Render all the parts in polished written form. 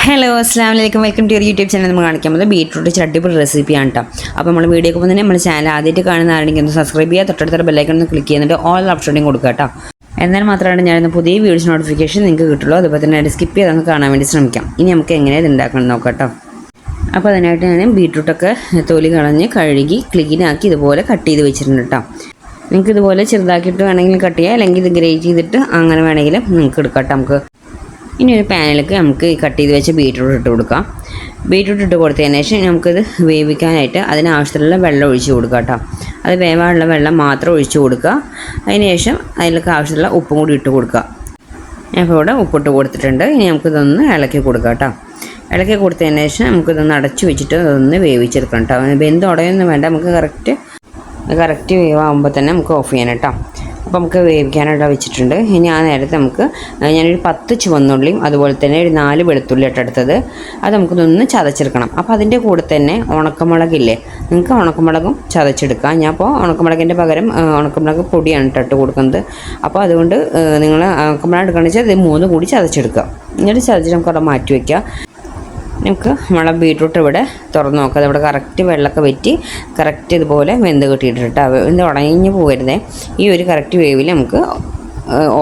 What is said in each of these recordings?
Hello അസ്സാം വലൈക്കും welcome to your YouTube channel. നമ്മൾ കാണിക്കുന്നത് ബീറ്റ്റൂട്ട് അടിപൊളി റെസിപ്പിയാണ് കേട്ടോ. അപ്പോൾ നമ്മൾ വീഡിയോ ഒക്കെ തന്നെ നമ്മൾ ചാനൽ ആദ്യമായിട്ട് കാണുന്ന ആണെങ്കിൽ ഒന്ന് സബ്സ്ക്രൈബ് ചെയ്യുക, തൊട്ടടുത്ത ബെല്ലൈക്കൺ ഒന്ന് ക്ലിക്ക് ചെയ്യുന്നുണ്ട് ഓൾ ഓപ്ഷനും കൊടുക്കുക കേട്ടോ. എന്നാൽ മാത്രമാണ് ഞാനിന്ന് പുതിയ വീഡിയോസ് നോട്ടിഫിക്കേഷൻ നിങ്ങൾക്ക് കിട്ടുള്ളൂ. അതുപോലെ തന്നെ സ്കിപ്പ് ചെയ്ത് നമുക്ക് കാണാൻ വേണ്ടി ശ്രമിക്കാം. ഇനി നമുക്ക് എങ്ങനെ ഇത് ഉണ്ടാക്കണം നോക്കാം കേട്ടോ. അപ്പോൾ അതിനായിട്ട് ഞാൻ ബീറ്റ്റൂട്ടൊക്കെ തൊലി കളഞ്ഞ് കഴുകി ക്ലീനാക്കി ഇതുപോലെ കട്ട് ചെയ്ത് വെച്ചിട്ടുണ്ട് കേട്ടോ. നിങ്ങൾക്ക് ഇതുപോലെ ചെറുതാക്കിയിട്ട് വേണമെങ്കിൽ കട്ട് ചെയ്യാം, അല്ലെങ്കിൽ ഇത് ഗ്രേറ്റ് ചെയ്തിട്ട് അങ്ങനെ വേണമെങ്കിലും നിങ്ങൾക്ക് എടുക്കാം കേട്ടോ. നമുക്ക് ഇനി ഒരു പാനിലേക്ക് നമുക്ക് ഈ കട്ട് ചെയ്ത് വെച്ച ബീറ്റ്റൂട്ട് ഇട്ട് കൊടുക്കാം. ബീറ്റ്റൂട്ട് ഇട്ട് കൊടുത്തതിന് ശേഷം നമുക്കിത് വേവിക്കാനായിട്ട് അതിനാവശ്യത്തിലുള്ള വെള്ളം ഒഴിച്ച് കൊടുക്കുക കേട്ടോ. അത് വേവാനുള്ള വെള്ളം മാത്രം ഒഴിച്ച് കൊടുക്കുക. അതിന് ശേഷം അതിലേക്ക് ആവശ്യമുള്ള ഉപ്പും കൂടി ഇട്ട് കൊടുക്കുക. ഞാൻ ഇപ്പോൾ ഇവിടെ ഉപ്പിട്ട് കൊടുത്തിട്ടുണ്ട്. ഇനി നമുക്കിതൊന്ന് ഇളക്കി കൊടുക്കുക കേട്ടോ. ഇളക്കി കൊടുത്തതിന് ശേഷം നമുക്കിതൊന്ന് അടച്ചു വെച്ചിട്ട് അതൊന്ന് വേവിച്ചെടുക്കണം കേട്ടോ. വെന്ത് ഉടയൊന്നും വേണ്ട, നമുക്ക് കറക്റ്റ് വേവാകുമ്പോൾ തന്നെ നമുക്ക് ഓഫ് ചെയ്യാൻ കേട്ടോ. അപ്പോൾ നമുക്ക് വേവിക്കാനായിട്ട് വെച്ചിട്ടുണ്ട്. ഇനി ആ നേരത്തെ ഞാനൊരു 10 ചുവന്നുള്ളിയും അതുപോലെ തന്നെ ഒരു 4 വെളുത്തുള്ളി ഇട്ടെടുത്തത് അത് നമുക്കിതൊന്ന് ചതച്ചെടുക്കണം. അപ്പോൾ അതിൻ്റെ കൂടെ തന്നെ ഉണക്കമുളകില്ലേ, നിങ്ങൾക്ക് ഉണക്കമുളകും ചതച്ചെടുക്കാം. ഞാൻ അപ്പോൾ ഉണക്കമുളകിൻ്റെ പകരം ഉണക്കമുളക് പൊടിയാണ് ഇട്ട് കൊടുക്കുന്നത്. അപ്പോൾ അതുകൊണ്ട് നിങ്ങൾ ഉണക്കമുളക് എടുക്കുകയാണെന്ന് വെച്ചാൽ ഇത് 3 കൂടി ചതച്ചെടുക്കുക. എന്നിട്ട് ചതച്ചിട്ട് നമുക്ക് അവിടെ മാറ്റി വയ്ക്കുക. നമുക്ക് നമ്മളെ ബീറ്റ്റൂട്ട് ഇവിടെ തുറന്ന് നോക്കാം. ഇവിടെ കറക്റ്റ് വെള്ളമൊക്കെ വറ്റി കറക്റ്റ് ഇതുപോലെ വെന്ത് കിട്ടിയിട്ടിട്ട് കേട്ടോ. വെന്ത് ഉടഞ്ഞു പോകരുതേ. ഈ ഒരു കറക്റ്റ് വേവിൽ നമുക്ക്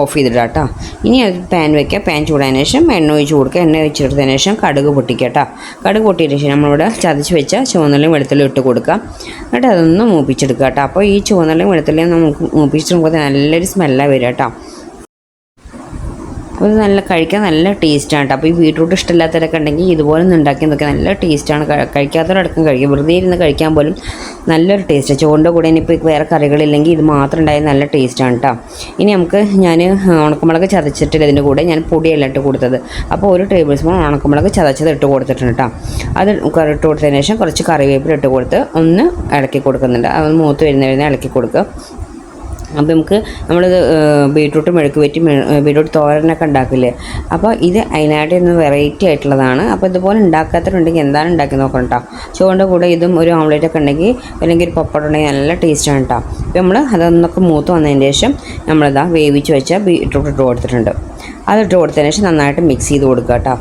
ഓഫ് ചെയ്തിടാം കേട്ടോ. ഇനി അത് പാൻ വയ്ക്കുക. പാൻ ചൂടായതിനു ശേഷം എണ്ണ ഒഴിച്ച് കൊടുക്കുക. എണ്ണ ഒഴിച്ചെടുത്തതിന് ശേഷം കടുക് പൊട്ടിക്കുക കേട്ടോ. കടുക് പൊട്ടിയതിന് ശേഷം നമ്മളിവിടെ ചതച്ച് വെച്ച ചുവന്നുള്ളിയും വെളുത്തുള്ളിയും ഇട്ട് കൊടുക്കുക. എന്നിട്ട് അതൊന്ന് മൂപ്പിച്ചെടുക്കുക കേട്ടോ. അപ്പോൾ ഈ ചുവന്നുള്ളിയും വെളുത്തുള്ളിയും നമുക്ക് മൂപ്പിച്ചെടുക്കുമ്പോൾ നല്ലൊരു സ്മെല്ലാണ് വരിക കേട്ടോ. അപ്പോൾ ഇത് കഴിക്കാൻ നല്ല ടേസ്റ്റാണ് കേട്ടോ. അപ്പോൾ ഈ ബീറ്റ്റൂട്ട് ഇഷ്ടമില്ലാത്തവരൊക്കെ ഉണ്ടെങ്കിൽ ഇതുപോലെ ഒന്ന് ഉണ്ടാക്കി നോക്കുക. നല്ല ടേസ്റ്റാണ്. കഴിക്കാത്തവരടക്കം കഴിക്കും. വെറുതെ ഇരുന്ന് കഴിക്കാൻ പോലും നല്ലൊരു ടേസ്റ്റാണ്. ചോറിൻ്റെ കൂടെ ഇനിയിപ്പോൾ വേറെ കറികളില്ലെങ്കിൽ ഇത് മാത്രം ഉണ്ടായാൽ നല്ല ടേസ്റ്റാണ് കേട്ടോ. ഇനി ഞാൻ ഉണക്കമുളക് ചതച്ചിട്ടില്ല, ഇതിൻ്റെ കൂടെ ഞാൻ പൊടിയല്ല ഇട്ട് കൊടുത്തത്. അപ്പോൾ 1 ടേബിൾ സ്പൂൺ ഉണക്കമുളക് ചതച്ചത് ഇട്ട് കൊടുത്തിട്ടുണ്ട് കേട്ടോ. അത് ഇട്ട് കൊടുത്തതിന് ശേഷം കുറച്ച് കറിവേപ്പില ഇട്ട് കൊടുത്ത് ഒന്ന് ഇളക്കി കൊടുക്കുന്നുണ്ട്. അതൊന്ന് മൂത്ത് വരുന്ന ഇളക്കി കൊടുക്കുക. അപ്പോൾ നമ്മളിത് ബീറ്റ്റൂട്ട് മെഴുക്ക് പറ്റി ബീറ്റ്റൂട്ട് തോരനൊക്കെ ഉണ്ടാക്കില്ലേ, അപ്പോൾ ഇത് അതിനായിട്ട് ഒന്ന് വെറൈറ്റി ആയിട്ടുള്ളതാണ്. അപ്പോൾ ഇതുപോലെ ഉണ്ടാക്കാത്തവരുണ്ടെങ്കിൽ എന്താണ് ഉണ്ടാക്കി നോക്കണം കേട്ടോ. ചോറിൻ്റെ കൂടെ ഇതും ഒരു ഓംലേറ്റൊക്കെ ഉണ്ടെങ്കിൽ അല്ലെങ്കിൽ ഒരു പപ്പടം ഉണ്ടെങ്കിൽ നല്ല ടേസ്റ്റാണ് കേട്ടോ. അപ്പോൾ നമ്മൾ അതൊന്നൊക്കെ മൂത്ത് വന്നതിന് ശേഷം നമ്മളിതാ വേവിച്ച് വെച്ച ബീറ്റ്റൂട്ട് ഇട്ട് കൊടുത്തിട്ടുണ്ട്. അതിട്ട് കൊടുത്തതിന് ശേഷം നന്നായിട്ട് മിക്സ് ചെയ്ത് കൊടുക്കുക കേട്ടോ.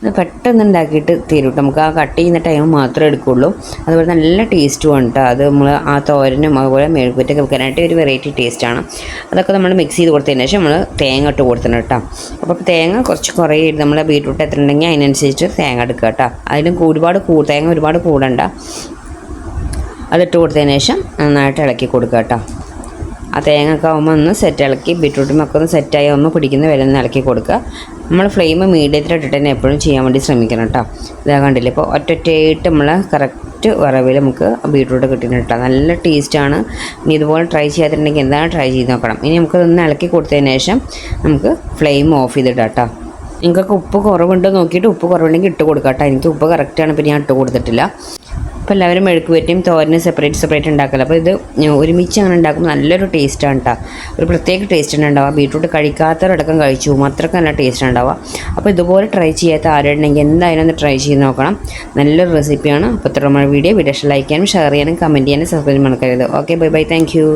അത് പെട്ടെന്ന് ഉണ്ടാക്കിയിട്ട് തീരും. നമുക്ക് ആ കട്ട് ചെയ്യുന്ന ടൈം മാത്രമേ എടുക്കുകയുള്ളൂ. അതുപോലെ നല്ല ടേസ്റ്റുമാണ് കേട്ടോ. അത് നമ്മൾ ആ തോരനും അതുപോലെ മെഴുകുവരട്ടിയൊക്കെ വെക്കാനായിട്ട് ഒരു വെറൈറ്റി ടേസ്റ്റാണ്. അതൊക്കെ നമ്മൾ മിക്സ് ചെയ്ത് കൊടുത്തതിന് ശേഷം നമ്മൾ തേങ്ങ ഇട്ട് കൊടുത്തിട്ടുണ്ട് കേട്ടോ. അപ്പോൾ തേങ്ങ കുറേ നമ്മൾ ബീറ്റ്റൂട്ട് എത്ര ഉണ്ടെങ്കിൽ അതിനനുസരിച്ച് തേങ്ങ എടുക്കുക കേട്ടോ. അതിലും തേങ്ങ ഒരുപാട് കൂടണ്ട. അതിട്ട് കൊടുത്തതിന് ശേഷം നന്നായിട്ട് ഇളക്കി കൊടുക്കുക കേട്ടോ. ആ തേങ്ങ ഒക്കെ ആകുമ്പോൾ ഒന്ന് ഇളക്കി ബീറ്റ്റൂട്ടുമൊക്കെ ഒന്ന് സെറ്റായി ഒന്ന് പിടിക്കുന്ന വില ഒന്ന് ഇളക്കി കൊടുക്കുക. നമ്മൾ ഫ്ലെയിം മീഡിയത്തിലിട്ടിട്ട് തന്നെ എപ്പോഴും ചെയ്യാൻ വേണ്ടി ശ്രമിക്കണം കേട്ടോ. ഇതാ കണ്ടില്ലേ, ഇപ്പോൾ ഒറ്റയായിട്ട് നമ്മൾ കറക്റ്റ് വറവിൽ നമുക്ക് ബീറ്റ്റൂട്ട് കിട്ടുന്നുണ്ട് കേട്ടോ. നല്ല ടേസ്റ്റാണ്. ഇനി ഇതുപോലെ ട്രൈ ചെയ്യാത്തിട്ടുണ്ടെങ്കിൽ എന്താണ് ട്രൈ ചെയ്ത് നോക്കണം. ഇനി നമുക്കതൊന്ന് ഇളക്കി കൊടുത്തതിന് ശേഷം നമുക്ക് ഫ്ലെയിം ഓഫ് ചെയ്തിടാം കേട്ടോ. നിങ്ങൾക്കൊക്കെ ഉപ്പ് കുറവുണ്ടോ നോക്കിയിട്ട് ഉപ്പ് കുറവുണ്ടെങ്കിൽ ഇട്ട് കൊടുക്കാം കേട്ടോ. എനിക്ക് ഉപ്പ് കറക്റ്റാണ്, പിന്നെ ഞാൻ ഇട്ട് കൊടുത്തിട്ടില്ല. അപ്പോൾ എല്ലാവരും മെഴുക്ക് പറ്റിയും തോരനും സെപ്പറേറ്റ് ഉണ്ടാക്കില്ല. അപ്പോൾ ഇത് ഒരുമിച്ച് അങ്ങനെ ഉണ്ടാക്കുമ്പോൾ നല്ലൊരു ടേസ്റ്റാണ് കേട്ടോ. ഒരു പ്രത്യേക ടേസ്റ്റാണ് ഉണ്ടാവുക. ബീറ്റ്റൂട്ട് കഴിക്കാത്തവരടക്കം കഴിച്ചു അത്രയ്ക്ക് നല്ല ടേസ്റ്റാണ് ഉണ്ടാവുക. അപ്പോൾ ഇതുപോലെ ട്രൈ ചെയ്യാത്ത ആരുണ്ടെങ്കിൽ എന്തായാലും ഒന്ന് ട്രൈ ചെയ്ത് നോക്കണം. നല്ലൊരു റെസിപ്പിയാണ്. അപ്പോൾ ഇത്ര വീഡിയോ ലൈക്ക് ചെയ്യാനും ഷെയർ ചെയ്യാനും കമൻറ്റ് ചെയ്യാനും സബ്സ്ക്രൈബ് മറക്കരുത്. Okay, bye bye, thank you.